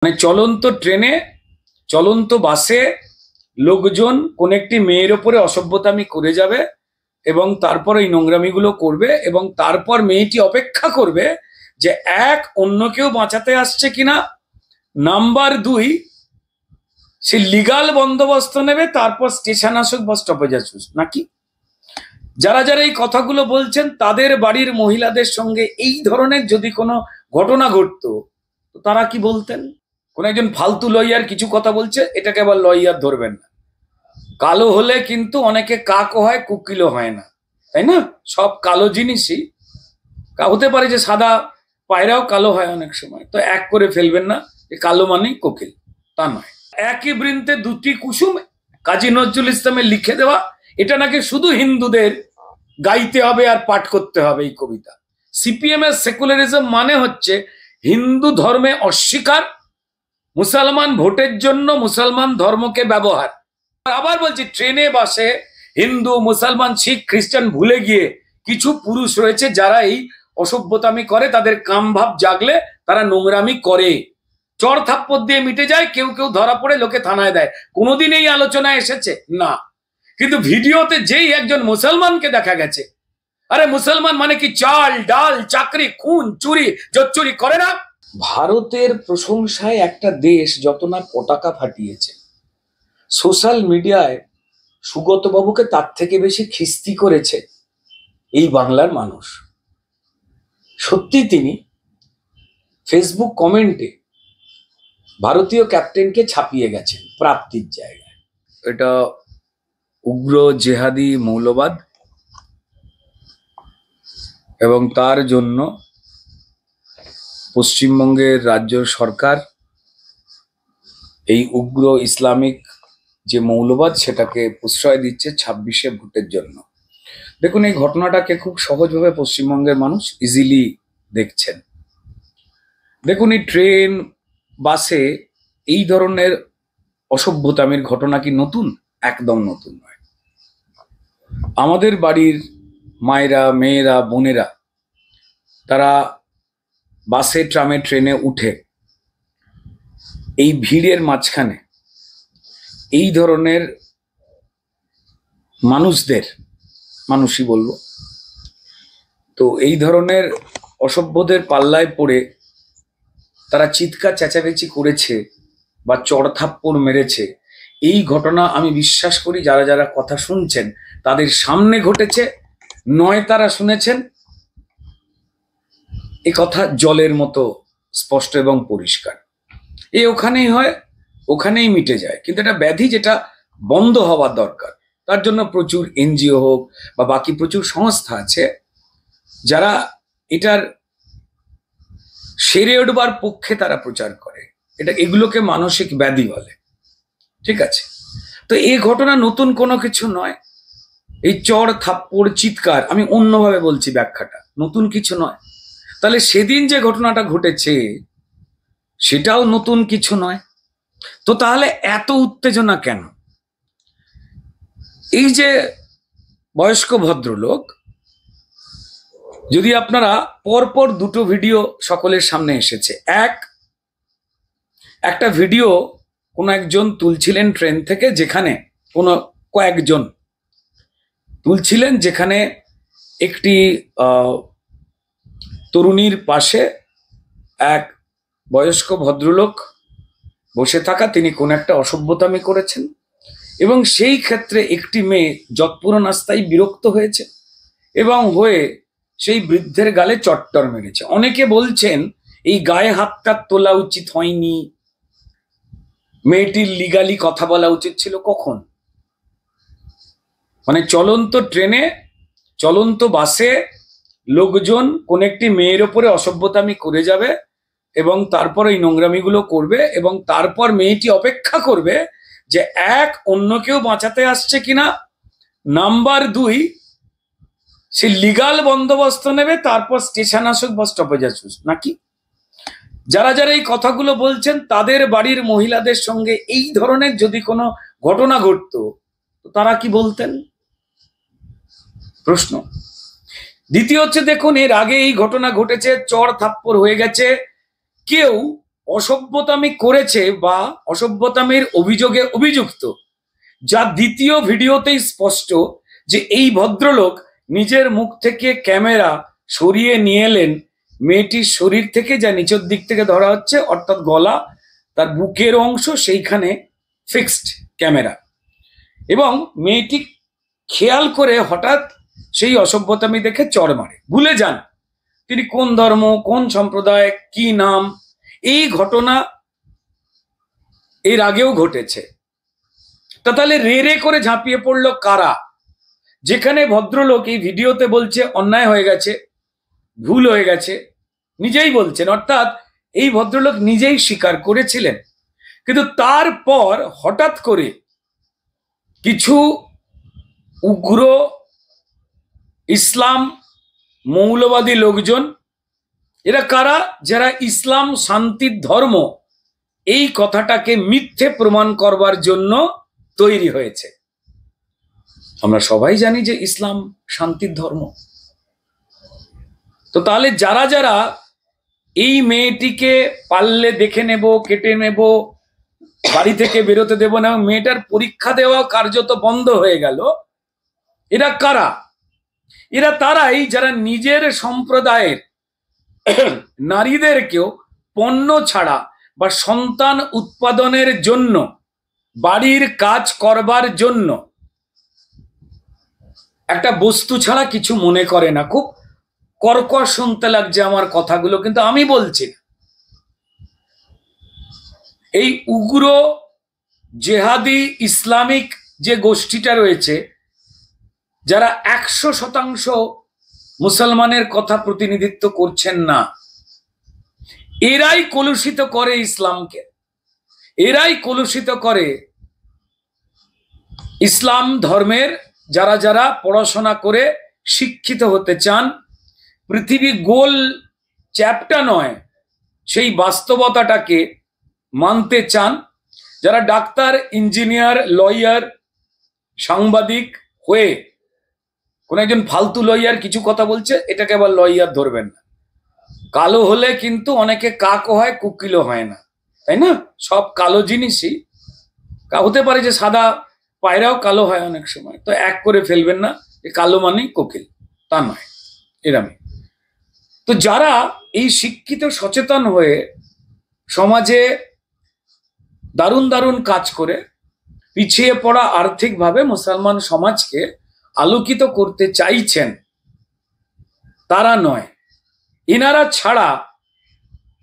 মানে চলন্ত ট্রেনে চলন্ত বাসে লোকজন কোন একটি মেয়ের ওপরে অসভ্যতামি করে যাবে এবং তারপর এই নোংরামিগুলো করবে এবং তারপর মেয়েটি অপেক্ষা করবে যে এক, অন্য কেউ বাঁচাতে আসছে কিনা, নাম্বার দুই, সে লিগাল বন্দোবস্ত নেবে, তারপর স্টেশন আসুক বা স্টপেজ আসুক নাকি। যারা যারা এই কথাগুলো বলছেন তাদের বাড়ির মহিলাদের সঙ্গে এই ধরনের যদি কোনো ঘটনা ঘটতো তো তারা কি বলতেন? কোন একজন ফালতু লয়ার কিছু কথা বলছে, এটাকে আবার লয়ার ধরবেন না। কালো হলে কিন্তু অনেকে কাকও হয়, কুকিলও হয় না, তাই না? সব কালো জিনিসই হতে পারে যে সাদা পায়রাও কালো হয় অনেক সময়, তো এক করে ফেলবেন না যে কালো মানেই কোকিল, তা নয়। একই বৃন্তে দুটি কুসুম, কাজী নজরুল ইসলামের লিখে দেওয়া, এটা নাকি শুধু হিন্দুদের গাইতে হবে আর পাঠ করতে হবে এই কবিতা। সিপিএম এর সেকুলারিজম মানে হচ্ছে হিন্দু ধর্মে অস্বীকার, মুসলমান ভোটের জন্য মুসলমান ধর্মকে ব্যবহার। আবার বলছি, ট্রেনে বাসে হিন্দু, মুসলমান, শিখ, খ্রিস্টান ভুলে গিয়ে কিছু পুরুষ রয়েছে যারা এই অসভ্যতামি করে, তাদের কামভাব জাগলে তারা নোংরামি করে। চড় থাপ্পড় দিয়ে মিটে যায়, কেউ কেউ ধরা পড়ে লোকে থানায় দেয়। কোনোদিন এই আলোচনায় এসেছে না, কিন্তু ভিডিওতে যেই একজন মুসলমানকে দেখা গেছে, আরে মুসলমান মানে কি চাল ডাল চাকরি খুন চুরি জোচ্চুরি করে না? ভারতের প্রশংসায় একটা দেশ যত না পতাকা ফাটিয়েছে, সোশ্যাল মিডিয়ায় সুগত বাবুকে তার থেকে বেশি খিস্তি করেছে এই বাংলার মানুষ। সত্যি তিনি ফেসবুক কমেন্টে ভারতীয় ক্যাপ্টেনকে ছাপিয়ে গেছেন প্রাপ্তির জায়গায়। এটা উগ্র জেহাদি মৌলবাদ এবং তার জন্য পশ্চিমবঙ্গের রাজ্য সরকার এই উগ্র ইসলামিক যে মৌলবাদ সেটাকে প্রশ্রয় দিচ্ছে 26শে ভোটের জন্য। দেখুন, এই ঘটনাটাকে খুব সহজভাবে পশ্চিমবঙ্গের মানুষ ইজিলি দেখছেন। দেখুন, এই ট্রেন বাসে এই ধরনের অসভ্যতামির ঘটনা কি নতুন? একদম নতুন নয়। আমাদের বাড়ির মায়েরা, মেয়েরা, বোনেরা তারা বাসে, ট্রামে, ট্রেনে উঠে এই ভিড়ের মাঝখানে এই ধরনের মানুষই বলবো, তো এই ধরনের অসভ্যদের পাল্লায় পড়ে তারা চিৎকার চেঁচামেচি করেছে বা চড় থাপ্পড় মেরেছে। এই ঘটনা আমি বিশ্বাস করি যারা যারা কথা শুনছেন তাদের সামনে ঘটেছে, নয় তারা শুনেছেন। এ কথা জলের মতো স্পষ্ট এবং পরিষ্কার। ওখানেই হয়, ওখানেই মিটে যায়, কিন্তু এটা ব্যাধি যেটা বন্ধ হওয়ার দরকার। তার জন্য প্রচুর এনজিও হোক বা বাকি প্রচুর সংস্থা আছে যারা এটার সেরে উঠবার পক্ষে তারা প্রচার করে। এগুলোকে মানসিক ব্যাধি বলে, ঠিক আছে? তো এই ঘটনা নতুন কোনো কিছু নয়। এই চড় থাপ্পড় চিৎকার, আমি অন্যভাবে বলছি ব্যাখ্যাটা, নতুন কিছু নয়। তাহলে সেদিন যে ঘটনাটা ঘটেছে সেটাও নতুন কিছু নয়। তো তাহলে এত উত্তেজনা কেন? এই যে বয়স্ক ভদ্রলোক, যদি আপনারা পরপর দুটো ভিডিও সকলের সামনে এসেছে, একটা ভিডিও কোনো একজন তুলছিলেন ট্রেন থেকে, যেখানে কয়েকজন তুলছিলেন, যেখানে একটি তরুণীর পাশে এক বয়স্ক ভদ্রলোক বসে থাকা, তিনি কোন একটা অসভ্যতামি করেছেন এবং সেই ক্ষেত্রে একটি মেয়ে যৎপুরনাস্তায় বিরক্ত হয়েছে এবং হয়ে সেই বৃদ্ধের গালে চট্টর মেরেছে। অনেকে বলছেন এই গায়ে হাতটা তোলা উচিত হয়নি, মেয়েটির লিগালি কথা বলা উচিত ছিল। কখন? মানে চলন্ত ট্রেনে চলন্ত বাসে লোকজন কোন একটি মেয়ের ওপরে অসভ্যতামি করে যাবে এবং তারপর এই নোংরামিগুলো করবে এবং তারপর মেয়েটি অপেক্ষা করবে যে এক, অন্য কেউ বাঁচাতে আসছে কিনা, নাম্বার দুই, সে লিগাল বন্দোবস্ত নেবে, তারপর স্টেশন আসুক বা স্টপেজ আসুক নাকি। যারা যারা এই কথাগুলো বলছেন তাদের বাড়ির মহিলাদের সঙ্গে এই ধরনের যদি কোনো ঘটনা ঘটতো তো তারা কি বলতেন? প্রশ্ন। দ্বিতীয় হচ্ছে, দেখুন, এর আগে এই ঘটনা ঘটেছে, চড় থাপ্পড় হয়ে গেছে, কেউ অসভ্যতামি করেছে বা অসভ্যতামির অভিযোগে অভিযুক্ত, যা দ্বিতীয় ভিডিওতেই স্পষ্ট যে এই ভদ্রলোক নিজের মুখ থেকে ক্যামেরা সরিয়ে নিয়ে এলেন মেয়েটির শরীর থেকে, যা নিচের দিক থেকে ধরা হচ্ছে, অর্থাৎ গলা, তার বুকের অংশ, সেইখানে ফিক্সড ক্যামেরা। এবং মেয়েটি খেয়াল করে হঠাৎ সেই অসভ্যতামি দেখে চড় মারে, ভুলে যান তিনি কোন ধর্ম, কোন সম্প্রদায়, কি নাম। এই ঘটনা এর আগেও ঘটেছে। তা তাহলে রে রে করে ঝাঁপিয়ে পড়লো কারা? যেখানে ভদ্রলোক এই ভিডিওতে বলছে অন্যায় হয়ে গেছে, ভুল হয়ে গেছে, নিজেই বলছেন, অর্থাৎ এই ভদ্রলোক নিজেই স্বীকার করেছিলেন। কিন্তু তারপর হঠাৎ করে কিছু উগ্র ইসলাম মৌলবাদী লোকজন, এরা কারা? যারা ইসলাম শান্তির ধর্ম এই কথাটাকে মিথ্যে প্রমাণ করবার জন্য তৈরি হয়েছে। আমরা সবাই জানি যে ইসলাম শান্তির ধর্ম। তো তাহলে যারা যারা এই মেয়েটিকে পারলে দেখে নেব, কেটে নেব, বাড়ি থেকে বেরোতে দেব না, মেয়েটার পরীক্ষা দেওয়া কার্যত বন্ধ হয়ে গেল, এরা কারা? এরা তারাই যারা নিজের সম্প্রদায়ের নারীদেরকেও পণ্য ছাড়া বা সন্তান উৎপাদনের জন্য, বাড়ির কাজ করবার জন্য একটা বস্তু ছাড়া কিছু মনে করে না। খুব কর্কশ শুনতে লাগছে আমার কথাগুলো, কিন্তু আমি বলছি না। এই উগ্র জেহাদি ইসলামিক যে গোষ্ঠীটা রয়েছে, যারা 100% মুসলমানের কথা প্রতিনিধিত্ব করছেন না, এরাই কলুষিত করে ইসলামকে, এরাই কলুষিত করে ইসলাম ধর্মের যারা যারা পড়াশোনা করে শিক্ষিত হতে চান, পৃথিবী গোল চ্যাপ্টা নয় সেই বাস্তবতাটাকে মানতে চান, যারা ডাক্তার, ইঞ্জিনিয়ার, লয়ার, সাংবাদিক হয়ে কোন একজন ফালতু লয়ার কিছু কথা বলছে, এটাকে আবার লয়ার ধরবেন না। কালো হলে কিন্তু অনেকে কাকও হয়, কুকিলও হয় না, তাই না? সব কালো জিনিসই হতে পারে, যে সাদা পায়রাও কালো হয় অনেক সময়, তো এক করে ফেলবেন না যে কালো মানেই কোকিল, তা নয় এরামই। তো যারা এই শিক্ষিত সচেতন হয়ে সমাজে দারুণ দারুণ কাজ করে পিছিয়ে পড়া আর্থিকভাবে মুসলমান সমাজকে আলোকিত করতে চাইছেন, তারা নয়। এনারা ছাড়া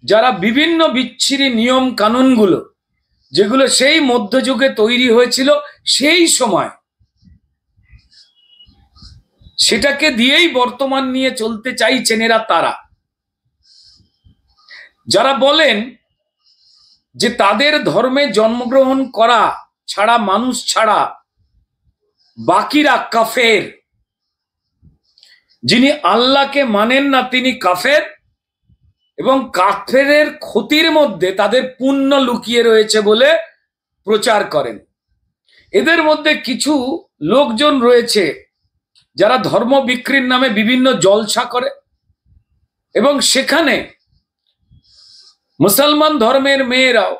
যারা বিভিন্ন বিচ্ছিরি নিয়ম কানুনগুলো, যেগুলো সেই মধ্যযুগে তৈরি হয়েছিল, সেই সময় সেটাকে দিয়েই বর্তমান নিয়ে চলতে চাইছেন, এরা তারা। যারা বলেন যে তাদের ধর্মে জন্মগ্রহণ করা ছাড়া, মানুষ ছাড়া বাকিরা কাফের, যিনি আল্লাহকে মানেন না তিনি কাফের, এবং কাফেরের ক্ষতির মধ্যে তাদের পুণ্য লুকিয়ে রয়েছে বলে প্রচার করেন। এদের মধ্যে কিছু লোকজন রয়েছে যারা ধর্ম বিক্রির নামে বিভিন্ন জলসা করে, এবং সেখানে মুসলমান ধর্মের মেয়েরাও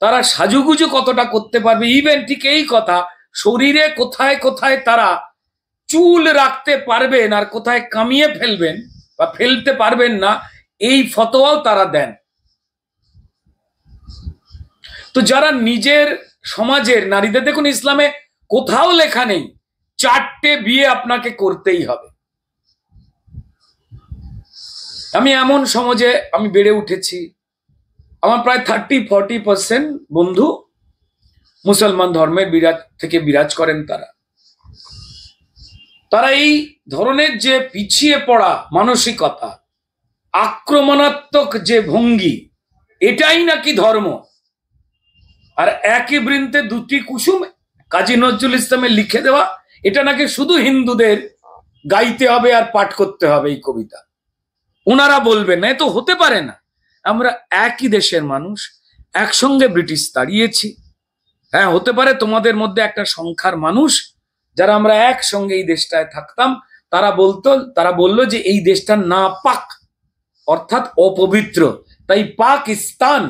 তারা সাজুগুজু কতটা করতে পারবে, ইভেন ঠিক এই কথা, শরীরে কোথায় কোথায় তারা চুল রাখতে পারবেন আর কোথায় কামিয়ে ফেলবেন বা ফেলতে পারবেন না, এই ফতোয়াও তারা দেন। তো যারা নিজের সমাজের নারীদের, দেখুন ইসলামে কোথাও লেখা নেই 4টে বিয়ে আপনাকে করতেই হবে। আমি এমন সমাজে আমি বেড়ে উঠেছি, আমার প্রায় 30-40% বন্ধু মুসলমান ধর্মের বিরাজ করেন। তারা এই ধরনের যে পিছিয়ে পড়া মানসিকতা, আক্রমণাত্মক যে ভঙ্গি, এটাই নাকি ধর্ম। আর একই বৃন্তে দুটি কুসুম, কাজী নজরুল ইসলামের লিখে দেওয়া, এটা নাকি শুধু হিন্দুদের গাইতে হবে আর পাঠ করতে হবে এই কবিতা। ওনারা বলবেন না, এ তো হতে পারে না। আমরা একই দেশের মানুষ, একসঙ্গে ব্রিটিশ তাড়িয়েছি। হ্যাঁ, হতে পারে তোমাদের মধ্যে একটা সংখ্যার মানুষ যারা আমরা একসঙ্গে এই দেশটায় থাকতাম, তারা বললো যে এই দেশটা নাপাক, অর্থাৎ অপবিত্র, তাই পাকিস্তান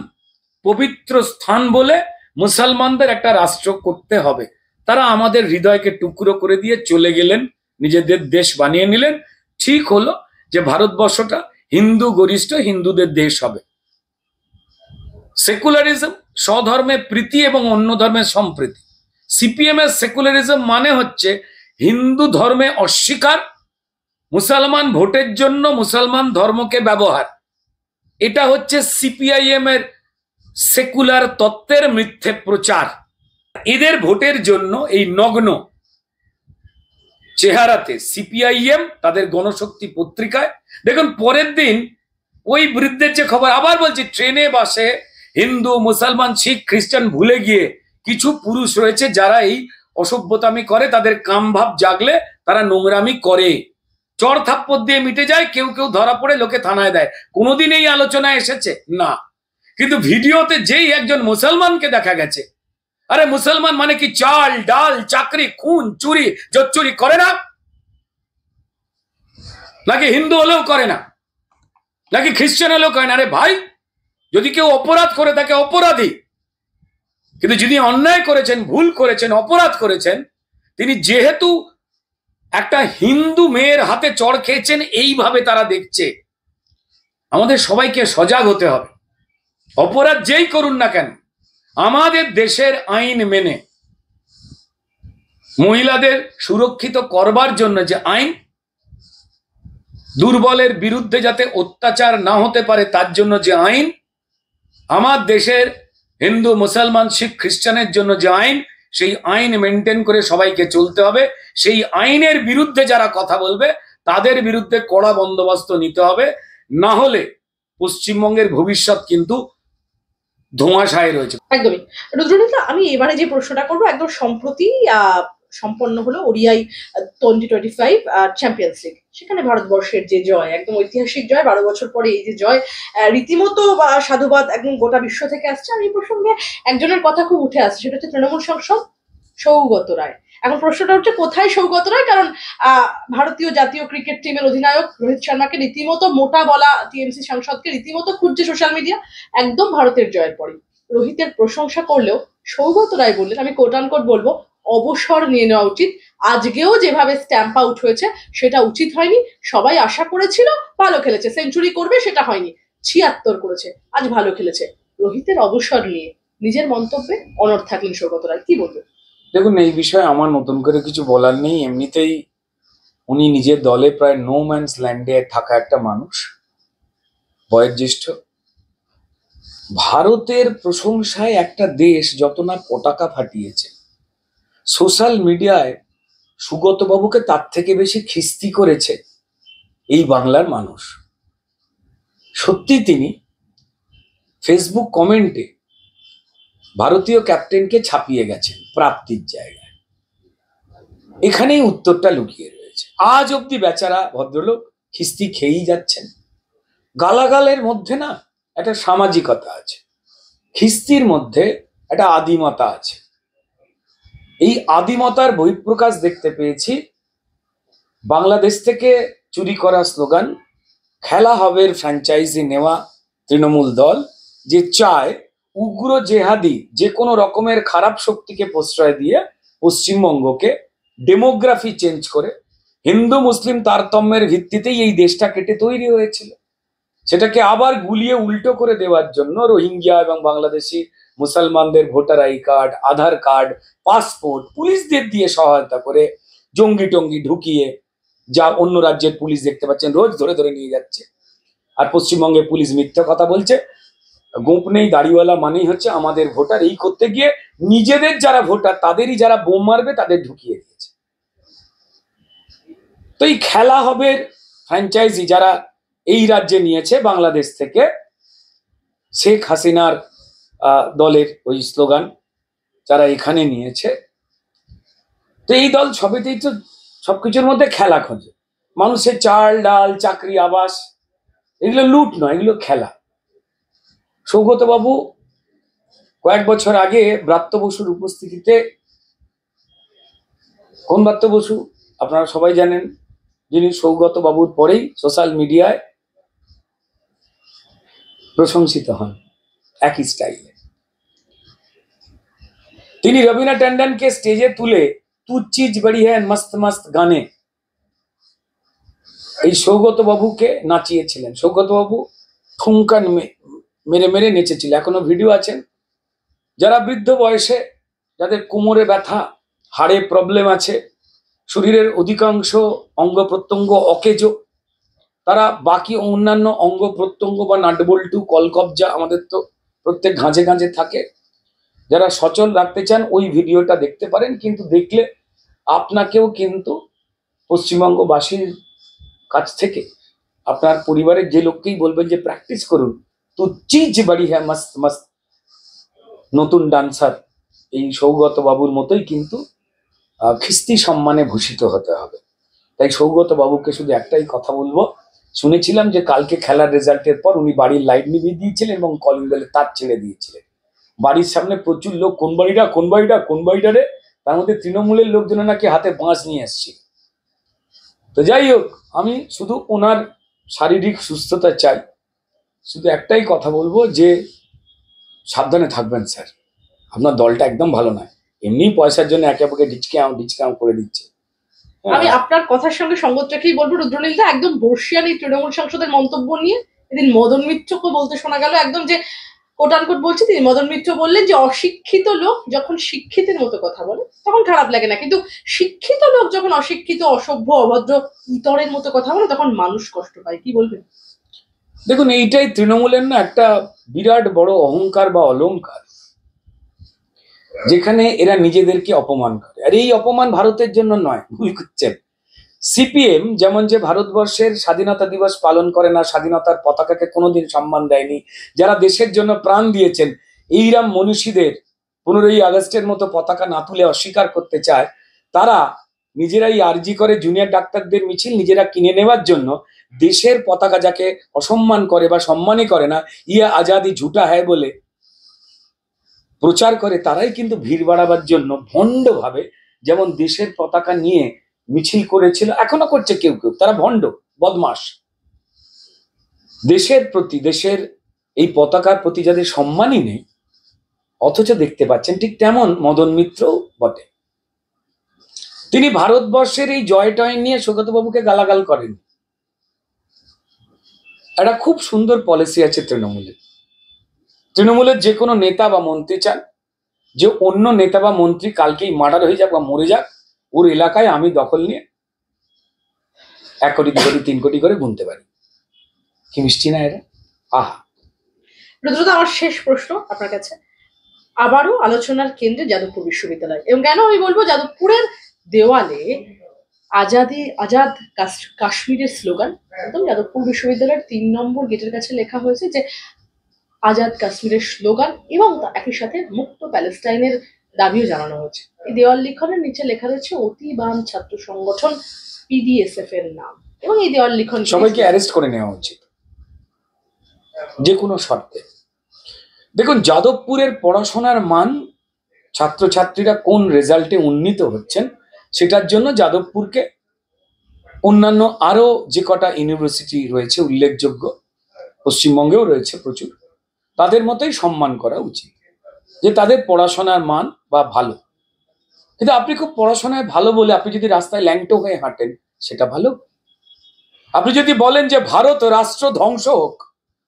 পবিত্র স্থান বলে মুসলমানদের একটা রাষ্ট্র করতে হবে। তারা আমাদের হৃদয়কে টুকরো করে দিয়ে চলে গেলেন, নিজেদের দেশ বানিয়ে নিলেন। ঠিক হলো যে ভারতবর্ষটা হিন্দু গরিষ্ঠ, হিন্দুদের দেশ হবে। সেকুলারিজম, স্বধর্মে প্রীতি এবং অন্য ধর্মের সম্প্রীতি। সিপিএম এর সেকুলারিজম মানে হচ্ছে হিন্দু ধর্মে অস্বীকার, মুসলমান ভোটের জন্য মুসলমান ধর্মকে ব্যবহার। এটা হচ্ছে সিপিআইএম এর সেকুলার তত্ত্বের মিথ্যে প্রচার। এদের ভোটের জন্য এই নগ্ন চেহারাতে সিপিআইএম তাদের গণশক্তি পত্রিকায় দেখুন, পরের দিন ওই বৃদ্ধের যে খবর, আবার বলছি, ট্রেনে বাসে হিন্দু মুসলমান শিখ খ্রিস্টান ভুলে গিয়ে কিছু পুরুষ রয়েছে যারা এই অসভ্যতামি করে, তাদের কামভাব জাগলে তারা নোংরামি করে। চর থাপ্পড় দিয়ে মিটে যায়, কেউ কেউ ধরা পড়ে লোকে থানায় দেয়। কোনোদিন এই আলোচনায় এসেছে না, কিন্তু ভিডিওতে যেই একজন মুসলমানকে দেখা গেছে, আরে মুসলমান মানে কি চাল ডাল চাকরি খুন চুরি জোচ্চুরি করে না? নাকি হিন্দু হলেও করে না? নাকি খ্রিস্টান হলেও করে না? আরে ভাই, যদি কেউ অপরাধ করে থাকে অপরাধী, কিন্তু যিনি অন্যায় করেছেন, ভুল করেছেন, অপরাধ করেছেন, তিনি যেহেতু একটা হিন্দু মেয়ের হাতে চড় খেয়েছেন, এইভাবে তারা দেখছে। আমাদের সবাইকে সজাগ হতে হবে। অপরাধ যেই করুন না কেন, আমাদের দেশের আইন মেনে মহিলাদের সুরক্ষিত করবার জন্য যে আইন, দুর্বলের বিরুদ্ধে যাতে অত্যাচার না হতে পারে তার জন্য যে আইন, আমার দেশের হিন্দু মুসলমান শিখ খ্রিস্টানের জন্য যে আইন, সেই আইন মেনটেন করে সবাইকে চলতে হবে। সেই আইনের বিরুদ্ধে যারা কথা বলবে তাদের বিরুদ্ধে কড়া বন্দোবস্ত নিতে হবে, না হলে পশ্চিমবঙ্গের ভবিষ্যৎ কিন্তু ধোঁয়াশায় রয়েছে। একদমই। রুদ্রনীতা, আমি এবারে যে প্রশ্নটা করবো, একদম সম্প্রতি সম্পন্ন হলো ওডিআই 2025 চ্যাম্পিয়ন্স লিগ। সেখানে ভারতবর্ষের যে জয়, একদম ঐতিহাসিক জয়, 12 বছর পরে এই যে জয়, রীতিমতো সাধুবাদ একদম গোটা বিশ্ব থেকে আসছে। আর এই প্রসঙ্গে একজনের কথা খুব উঠে আসছে, সেটা হচ্ছে তৃণমূল সাংসদ সৌগত রায়। এখন প্রশ্নটা হচ্ছে, কোথায় সৌগত রায়? কারণ ভারতীয় জাতীয় ক্রিকেট টিমের অধিনায়ক রোহিত শর্মাকে রীতিমতো মোটা বলা টিএমসি সাংসদকে রীতিমতো খুঁজছে সোশ্যাল মিডিয়া, একদম ভারতের জয়ের পরে। রোহিতের প্রশংসা করলেও সৌগত রায় বললেন, আমি কোট আনকোট বলবো, অবসর নিয়ে নেওয়া উচিত। আজকেও যেভাবে স্ট্যাম্প আউট হয়েছে সেটা উচিত হয়নি। সবাই আশা করেছিল ভালো খেলেছে, সেঞ্চুরি করবে, সেটা হয়নি। 76 করেছে, আজ ভালো খেলেছে। রোহিতের অবসর নিয়ে নিজের মন্তব্যে অনড় থাকলেন সৌগত রায়, কি বলবেন? দেখুন, এই বিষয়ে আমার নতুন করে কিছু বলার নেই। এমনিতেই উনি নিজের দলে প্রায় নো ম্যানস ল্যান্ডে থাকা একটা মানুষ, বয়োজ্যেষ্ঠ। ভারতের প্রশংসায় একটা দেশ যত না পতাকা ফাটিয়েছে, সোশ্যাল মিডিয়ায় সুগতবাবুকে তার থেকে বেশি খিস্তি করেছে এই বাংলার মানুষ। সত্যি তিনি ফেসবুক কমেন্টে ভারতীয় ক্যাপ্টেনকে ছাপিয়ে গেছেন প্রাপ্তির জায়গায়। এখানেই উত্তরটা লুকিয়ে রয়েছে। আজ অব্দি বেচারা ভদ্রলোক খিস্তি খেয়েই যাচ্ছেন। গালাগালের মধ্যে না একটা সামাজিকতা আছে, খিস্তির মধ্যে একটা আদিমতা আছে। এই আদিমতার বহিঃপ্রকাশ দেখতে পেয়েছি বাংলাদেশ থেকে চুরি করা স্লোগান, খেলা হবে ফ্র্যাঞ্চাইজি নেওয়া তৃণমূল দল, যে চায় উগ্র জেহাদি যে কোনো রকমের খারাপ শক্তিকে প্রশ্রয় দিয়ে পশ্চিমবঙ্গকে ডেমোগ্রাফি চেঞ্জ করে হিন্দু মুসলিম তারতম্যের ভিত্তিতেই এই দেশটা কেটে তৈরি হয়েছিল, সেটাকে আবার গুলিয়ে উল্টো করে দেওয়ার জন্য রোহিঙ্গিয়া এবং বাংলাদেশি মুসলমানদের voter I card, Aadhaar card, passport পুলিশদের দিয়ে সহায়তা করে জঙ্গি টঙ্গি ঢুকিয়ে, যা অন্য রাজ্যের পুলিশ দেখতে পাচ্ছেন রোজ ধরে ধরে নিয়ে যাচ্ছে। আর পশ্চিমবঙ্গের পুলিশ মিথ্যা কথা বলছে, গোপ নেই দাড়িওয়ালা মানেই হচ্ছে আমাদের ভোটার। এই করতে গিয়ে নিজেদের যারা ভোটার তাদেরই যারা বোম মারবে তাদের ঢুকিয়ে দিয়েছে। তো এই খেলা হবে ফ্র্যাঞ্চাইজি যারা এই রাজ্যে নিয়েছে বাংলাদেশ থেকে, শেখ হাসিনার দলের ওই স্লোগান যারা এখানে নিয়েছে, তো এই দল সবেতেই তো সবকিছুর মধ্যে খেলা খোঁজে। মানুষের চাল ডাল চাকরি আবাস, এগুলো লুট নয়, এগুলো খেলা। সৌগত বাবু কয়েক বছর আগে ব্রাত্য বসুর উপস্থিতিতে, কোন ব্রাত্য বসু আপনারা সবাই জানেন, যিনি সৌগত বাবুর পরেই সোশ্যাল মিডিয়ায় প্রশংসিত হন একই স্টাইলে। তিনি রবিনা ট্যান্ডনকে স্টেজে তুলে তু চিজ বড়ি হ্যায় মস্ত মস্ত গানে এই সৌগত বাবুকে নাচিয়েছিলেন। সৌগত বাবু ঠুমকা মেরে মেরে নেচেছিল। এখনো ভিডিও আছেন। যারা বৃদ্ধ বয়সে, যাদের কোমরে ব্যথা, হাড়ে প্রবলেম আছে, শরীরের অধিকাংশ অঙ্গ প্রত্যঙ্গ অকেজো, তারা বাকি অন্যান্য অঙ্গ প্রত্যঙ্গ বা নাটবল্টু কলকবজা আমাদের তো প্রত্যেক ঘাঁজে ঘাঁজে থাকে, যারা সচল রাখতে চান ওই ভিডিওটা দেখতে পারেন। কিন্তু দেখলে আপনাকেও কিন্তু পশ্চিমবঙ্গবাসীর কাছ থেকে আপনার পরিবারের যে লোককেই বলবেন যে প্র্যাকটিস করুন, তো চিজ বাড়ি হ্যাঁ মস্ত মস্ত নতুন ডান্সার এই সৌগত বাবুর মতোই কিন্তু খিস্তি সম্মানে ভূষিত হতে হবে। তাই সৌগত বাবুকে শুধু একটাই কথা বলবো, শুনেছিলাম যে কালকে খেলার রেজাল্টের পর উনি বাড়ির লাইট নিভিয়ে দিয়েছিলেন এবং কলিং বেলে তার ছেড়ে দিয়েছিলেন। বাড়ির সামনে প্রচুর লোক, কোন বাড়িটা কোন বাড়িটা কোন বাড়িটা রে, তার মধ্যে তৃণমূলের লোকজন নাকি হাতে বাঁশ নিয়ে এসছে। তো যাই হোক, আমি শুধু ওনার শারীরিক সুস্থতা চাই। শুধু একটাই কথা বলবো যে সাবধানে থাকবেন স্যার, আপনার দলটা একদম ভালো নয়। এমনি পয়সার জন্য একে অপরকে ডিচকাউন্ট করে দিচ্ছে। আমি আপনার কথার সঙ্গে সঙ্গত রেখেই বলবো, রুদ্রনীলদা একদম বর্ষিয়ান এই তৃণমূল সাংসদের মন্তব্য নিয়ে এদিন মদন মিত্রকে বলতে শোনা গেল, একদম যে কোট আনকোট বলছে তিনি, মদন মিত্র বললেন যে অশিক্ষিত লোক যখন শিক্ষিতের মতো কথা বলে তখন খারাপ লাগে না, কিন্তু শিক্ষিত লোক যখন অশিক্ষিত, অসভ্য, অভদ্র, ইতরের মতো কথা বলে তখন মানুষ কষ্ট পায়। কি বলবেন? দেখুন, এইটাই তৃণমূলের না একটা বিরাট বড় অহংকার বা অলংকার, যেখানে এরা নিজেদেরকে অপমান করে। আর এই অপমান ভারতের জন্য নয়, ভুল করছেন। সিপিএম যেমন যে ভারতবর্ষের স্বাধীনতা দিবস পালন করে না, স্বাধীনতার পতাকাকে কোনোদিন সম্মান দেয়নি, যারা দেশের জন্য প্রাণ দিয়েছেন, এইরাম মনীষীদের 15ই আগস্টের মতো পতাকা না তুলে অস্বীকার করতে চায়, তারা নিজেরাই আরজি করে জুনিয়র ডাক্তারদের মিছিল নিজেরা কিনে নেওয়ার জন্য দেশের পতাকা যাকে অসম্মান করে বা সম্মানই করে না, ইয়ে আজাদি ঝুটা হ্যায় বলে প্রচার করে, তারাই কিন্তু ভিড় বাড়াবার জন্য ভণ্ডভাবে, যেমন দেশের পতাকা নিয়ে মিছিল করেছিল, এখনো করছে কেউ কেউ, তারা ভণ্ড বদমাস। দেশের প্রতি, দেশের এই পতাকার প্রতি যাদের সম্মানই নেই, অথচ দেখতে পাচ্ছেন ঠিক তেমন মদন মিত্রও বটে। তিনি ভারতবর্ষের এই জয় টয় নিয়ে সৌগত বাবুকে গালাগাল করেন। একটা খুব সুন্দর পলিসি আছে তৃণমূলের। তৃণমূলের যে কোনো নেতা বা মন্ত্রী চান যে অন্য নেতা বা মন্ত্রী কালকেই মার্ডার হয়ে যাক বা মরে যাক, ওর এলাকায় আমি দখল নিয়ে 1 কোটি 2 কোটি 3 কোটি করে গুনতে পারি। কি মিষ্টি না এটা? আহা। রুদ্রদা, আমার শেষ প্রশ্ন আপনার কাছে। আবারও আলোচনার কেন্দ্রে যাদবপুর বিশ্ববিদ্যালয়, এবং কেন আমি বলবো, যাদবপুরের দেওয়ালে আজাদ কাশ্মীরের স্লোগান একদম যাদবপুর বিশ্ববিদ্যালয়ের 3 নম্বর গেটের কাছে লেখা হয়েছে যে আজাদ কাশ্মীরের স্লোগান, এবং একই সাথে মুক্ত প্যালেস্টাইনের দাবিও জানানো হয়েছে। এই দেওয়াল লিখনের নিচে লেখা রয়েছে অতি বাম ছাত্র সংগঠন পিডিএসএফ এর নাম, এবং এই দেওয়াল লিখন সবাইকে অ্যারেস্ট করে নেওয়া উচিত যে কোনো শর্তে। দেখুন, যাদবপুরের পড়াশোনার মান, ছাত্রছাত্রীরা কোন রেজাল্টে উন্নীত হচ্ছেন, সেটার জন্য যাদবপুরকে অন্যান্য আরো যে কটা ইউনিভার্সিটি রয়েছে উল্লেখযোগ্য, পশ্চিমবঙ্গেও রয়েছে প্রচুর, তাদের মতোই সম্মান করা উচিত, যে তাদের পড়াশোনার মান বা ভালো। কিন্তু আপনি খুব পড়াশোনায় ভালো বলে আপনি যদি রাস্তায় ল্যাংটো হয়ে হাঁটেন, সেটা ভালো? আপনি যদি বলেন যে ভারত রাষ্ট্র ধ্বংস হোক,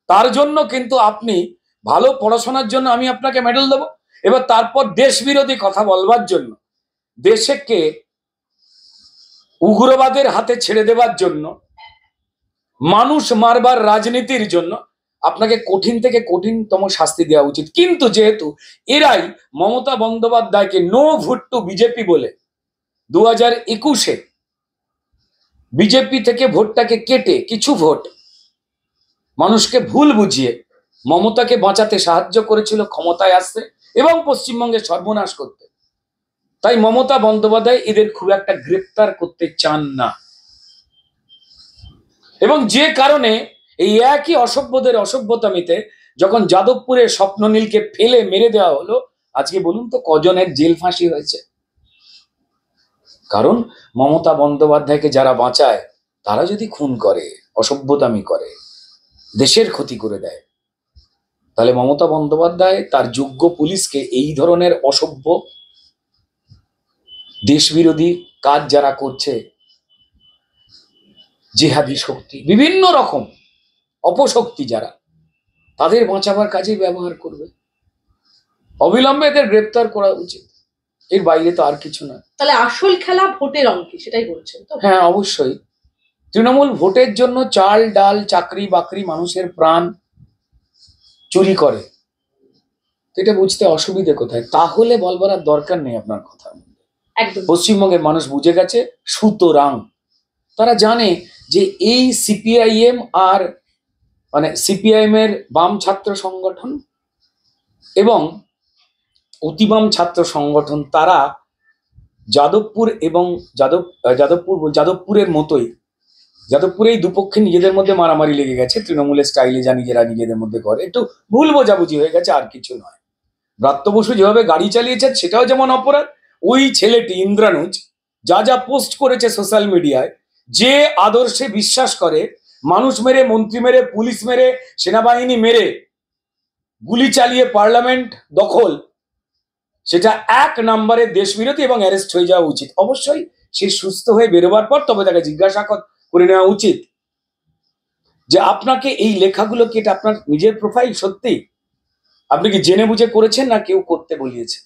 তার জন্য কিন্তু আপনি ভালো পড়াশোনার জন্য আমি আপনাকে মেডেল দেবো, এবার তারপর দেশ বিরোধী কথা বলবার জন্য, দেশকে উগ্রবাদের হাতে ছেড়ে দেবার জন্য, মানুষ মারবার রাজনীতির জন্য আপনাকে কঠিন থেকে কঠিনতম শাস্তি দেওয়া উচিত। কিন্তু যেহেতু এরাই মমতা বন্দ্যোপাধ্যায়কে নো ভোট টু বিজেপি বলে 2021-এ বিজেপি থেকে ভোটটাকে কেটে কিছু ভোট মানুষকে ভুল বুঝিয়ে মমতাকে বাঁচাতে সাহায্য করেছিল ক্ষমতায় আসতে এবং পশ্চিমবঙ্গে সর্বনাশ করতে, তাই মমতা বন্দ্যোপাধ্যায় এদের খুব একটা গ্রেপ্তার করতে চান না। এবং যে কারণে এই একই অসভ্যদের অসভ্যতামিতে যখন যাদবপুরের স্বপ্ননীলকে ফেলে মেরে দেওয়া হলো, আজকে বলুন তো কজনের জেল ফাঁসি হয়েছে? কারণ মমতা বন্দ্যোপাধ্যায়কে যারা বাঁচায় তারা যদি খুন করে, অসভ্যতামি করে, দেশের ক্ষতি করে দেয়, তাহলে মমতা বন্দ্যোপাধ্যায় তার যোগ্য পুলিশকে এই ধরনের অসভ্য দেশবিরোধী কাজ যারা করছে, জেহাদি শক্তি, বিভিন্ন রকম অপশক্তি যারা, তাদের বাঁচাবার কাজে ব্যবহার করবে। অবিলম্বে এদের গ্রেপ্তার করা উচিত, এর বাইরে তো আর কিছু না। তাহলে আসল খেলা ভোটের অঙ্কে, সেটাই বলছেন তো? হ্যাঁ, অবশ্যই। তৃণমূল ভোটের জন্য চাল ডাল চাকরি বাকরি মানুষের প্রাণ চুরি করে, এটা বুঝতে অসুবিধে কোথায়? তাহলে বলবার আর দরকার নেই আপনার কথা। একদম পশ্চিমবঙ্গের মানুষ বুঝে গেছে, সুতরাং তারা জানে যে এই সিপিআইএম আর মানে সিপিআইএম এর বাম ছাত্র সংগঠন এবং অতিবাম ছাত্র সংগঠন, তারা যাদবপুর এবং যাদবপুরের মতোই, যাদবপুরেই দুপক্ষে নিজেদের মধ্যে মারামারি লেগে গেছে, তৃণমূলের স্টাইলে যা নিজেরা নিজেদের মধ্যে করে, একটু ভুল বোঝাবুঝি হয়ে গেছে, আর কিছু নয়। ব্রাত্য বসু যেভাবে গাড়ি চালিয়েছেন সেটাও যেমন অপরাধ, ওই ছেলেটি ইন্দ্রানুজ যা যা পোস্ট করেছে সোশ্যাল মিডিয়ায়, যে আদর্শে বিশ্বাস করে, মানুষ মেরে, মন্ত্রী মেরে, পুলিশ মেরে, সেনাবাহিনী মেরে, গুলি চালিয়ে পার্লামেন্ট দখল, সেটা এক নম্বরে দেশবিরোধী এবং অ্যারেস্ট হয়ে যাওয়া উচিত। অবশ্যই সে সুস্থ হয়ে বেরোবার পর তবে তাকে জিজ্ঞাসা করে নেওয়া উচিত যে আপনাকে এই লেখাগুলো কি এটা আপনার নিজের প্রোফাইল? সত্যি আপনি কি জেনে বুঝে করেছেন না কেউ করতে বলিয়েছে?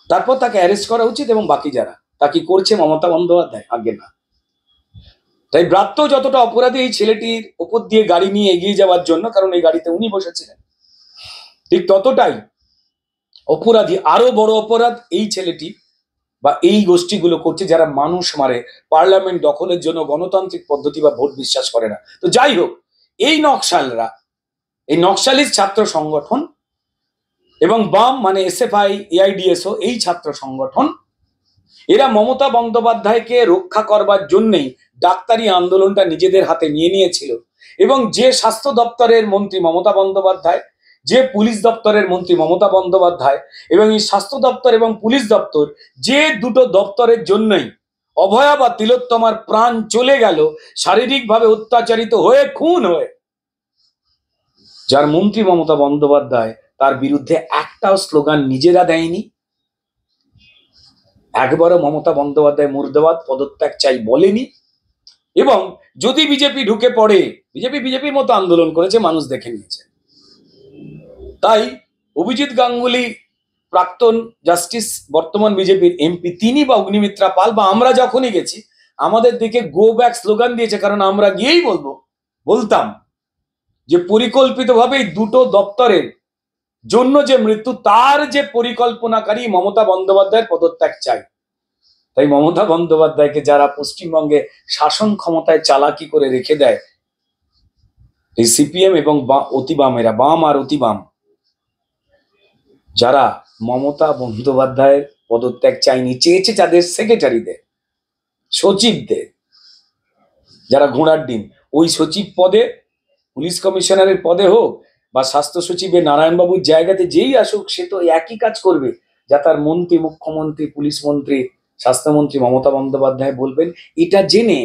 তারপর তাকে অ্যারেস্ট করা উচিত, এবং বাকি যারা তাকে করছে মমতা বন্দ্যোপাধ্যায়, আগে না। তাই ব্রাত্য যতটা অপরাধী এই ছেলেটির ওপর দিয়ে গাড়ি নিয়ে এগিয়ে যাওয়ার জন্য, কারণ এই গাড়িতে উনি বসেছিলেন, ঠিক ততটাই অপরাধী, আরো বড় অপরাধ এই ছেলেটি বা এই গোষ্ঠীগুলো করছে যারা মানুষ মারে, পার্লামেন্ট দখলের জন্য গণতান্ত্রিক পদ্ধতি বা ভোট বিশ্বাস করে না। তো যাই হোক, এই নকশালরা, এই নকশালিস্ট ছাত্র সংগঠন এবং বাম মানে এসএফআই এআইডিএসও এই ছাত্র সংগঠন, এরা মমতা বন্দ্যোপাধ্যায়কে রক্ষা করবার জন্যই ডাক্তারি আন্দোলনটা নিজেদের হাতে নিয়ে নিয়েছিল। এবং যে স্বাস্থ্য দপ্তরের মন্ত্রী মমতা বন্দ্যোপাধ্যায়, যে পুলিশ দপ্তরের মন্ত্রী মমতা বন্দ্যোপাধ্যায়, এবং এই স্বাস্থ্য দপ্তর এবং পুলিশ দপ্তর, যে দুটো দপ্তরের জন্যই অভয়া বা তিলোত্তমার প্রাণ চলে গেল শারীরিকভাবে অত্যাচারিত হয়ে, খুন হয়ে, যার মন্ত্রী মমতা বন্দ্যোপাধ্যায়, তার বিরুদ্ধে একটাও স্লোগান নিজেরা দেয়নি। একবারও মমতা বন্দ্যোপাধ্যায় মুর্দাবাদ, পদত্যাগ চাই বলেনি। এবং যদি বিজেপি ঢুকে পড়ে, বিজেপির মতো আন্দোলন করেছে, মানুষ দেখে নিয়েছে। তাই অভিজিৎ গাঙ্গুলি, প্রাক্তন জাস্টিস, বর্তমান বিজেপির এমপি, তিনি বা অগ্নিমিত্রা পাল বা আমরা যখনই গেছি, আমাদের দিকে গো ব্যাক স্লোগান দিয়েছে, কারণ আমরা গিয়েই বলতাম যে পরিকল্পিতভাবে দুটো দপ্তরের জন্য যে মৃত্যু, তার যে পরিকল্পনাকারী মমতা বন্দ্যোপাধ্যায়ের পদত্যাগ চাই। তাই মমতা বন্দ্যোপাধ্যায়কে যারা পশ্চিমবঙ্গে শাসন ক্ষমতায় চালাকি করে রেখে দেয়, এই সিপিএম এবং অতিবামেরা, বাম আর অতিবাম, যারা মমতা বন্দ্যোপাধ্যায়ের পদত্যাগ চাইনি, চেয়েছে যাদের সেক্রেটারিদের, সচিবদের, যারা ঘোড়ার ডিম, ওই সচিব পদে, পুলিশ কমিশনারের পদে হোক বা স্বাস্থ্য সচিবের নারায়ণবাবুর জায়গাতে যেই আসুক, সে তো একই কাজ করবে যা তার মন্ত্রী, মুখ্যমন্ত্রী, পুলিশ মন্ত্রী, স্বাস্থ্যমন্ত্রী মমতা বন্দ্যোপাধ্যায় বলবেন। এটা জেনে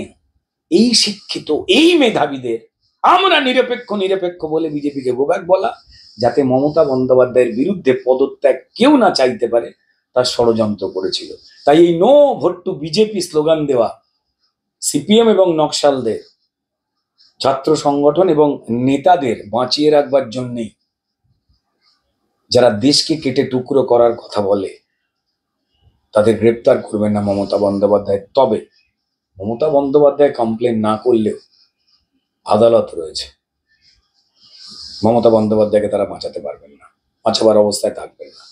এই শিক্ষিত, এই মেধাবীদের আমরা নিরপেক্ষ বলে বিজেপিকে গোব্যাক বলা, যাতে মমতা বন্দ্যোপাধ্যায়ের বিরুদ্ধে পদত্যাগ কেউ না চাইতে পারে, তার ষড়যন্ত্র করেছিল। তাই এই no vote to BJP slogan দেওয়া সিপিএম এবং নকশালদের, ছাত্র সংগঠন এবং নেতাদের বাঁচিয়ে রাখবার জন্যেই, যারা দেশকে কেটে টুকরো করার কথা বলে, তাদের গ্রেপ্তার করবেন না মমতা বন্দ্যোপাধ্যায়। তবে মমতা বন্দ্যোপাধ্যায় কমপ্লেন না করলেও আদালত রয়েছে, মমতা বন্দ্যোপাধ্যায়কে তারা বাঁচাতে পারবেন না, বাঁচাবার অবস্থায় থাকবেন না।